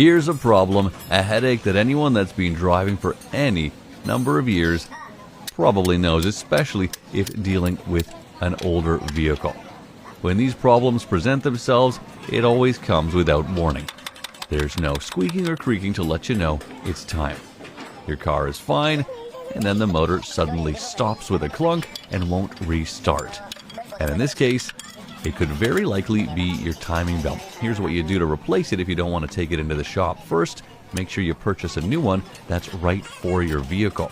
Here's a problem, a headache that anyone that's been driving for any number of years probably knows, especially if dealing with an older vehicle. When these problems present themselves, it always comes without warning. There's no squeaking or creaking to let you know it's time. Your car is fine, and then the motor suddenly stops with a clunk and won't restart. And in this case, it could very likely be your timing belt. Here's what you do to replace it if you don't want to take it into the shop. First, make sure you purchase a new one that's right for your vehicle.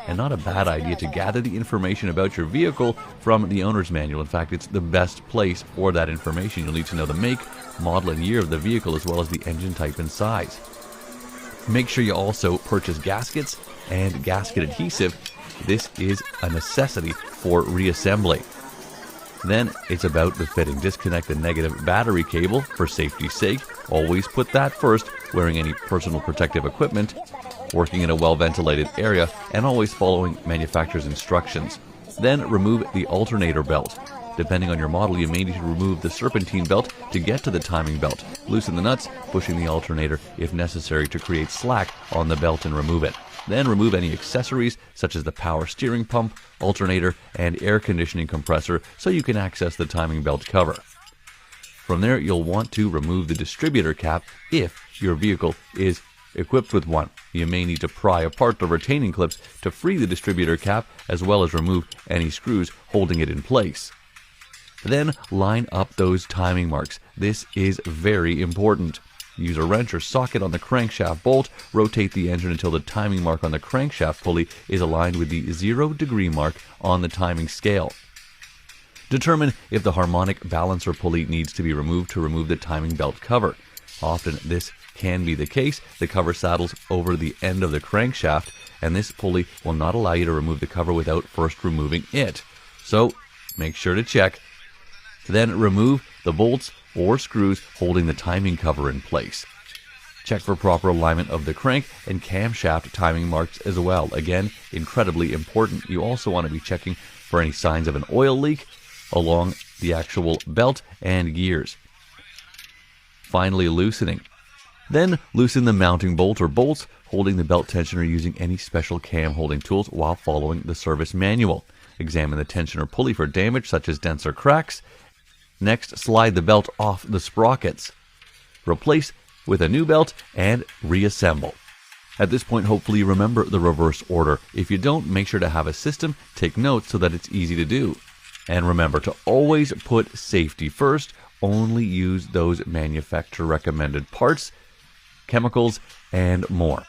And not a bad idea to gather the information about your vehicle from the owner's manual. In fact, it's the best place for that information. You'll need to know the make, model, and year of the vehicle, as well as the engine type and size. Make sure you also purchase gaskets and gasket adhesive. This is a necessity for reassembly. Then it's about the fitting. Disconnect the negative battery cable for safety's sake. Always put that first, wearing any personal protective equipment, working in a well-ventilated area, and always following manufacturer's instructions. Then remove the alternator belt. Depending on your model, you may need to remove the serpentine belt to get to the timing belt. Loosen the nuts, pushing the alternator if necessary to create slack on the belt and remove it. Then remove any accessories such as the power steering pump, alternator, and air conditioning compressor so you can access the timing belt cover. From there, you'll want to remove the distributor cap if your vehicle is equipped with one. You may need to pry apart the retaining clips to free the distributor cap, as well as remove any screws holding it in place. Then line up those timing marks. This is very important. Use a wrench or socket on the crankshaft bolt. Rotate the engine until the timing mark on the crankshaft pulley is aligned with the 0-degree mark on the timing scale. Determine if the harmonic balancer pulley needs to be removed to remove the timing belt cover. Often this can be the case. The cover saddles over the end of the crankshaft, and this pulley will not allow you to remove the cover without first removing it. So make sure to check. Then remove the bolts or screws holding the timing cover in place. Check for proper alignment of the crank and camshaft timing marks as well. Again, incredibly important. You also want to be checking for any signs of an oil leak along the actual belt and gears. Finally, loosening. Then loosen the mounting bolt or bolts holding the belt tensioner using any special cam holding tools while following the service manual. Examine the tensioner pulley for damage such as dents or cracks. Next, slide the belt off the sprockets. Replace with a new belt and reassemble. At this point, hopefully you remember the reverse order. If you don't, make sure to have a system, take notes so that it's easy to do. And remember to always put safety first. Only use those manufacturer recommended parts, chemicals, and more.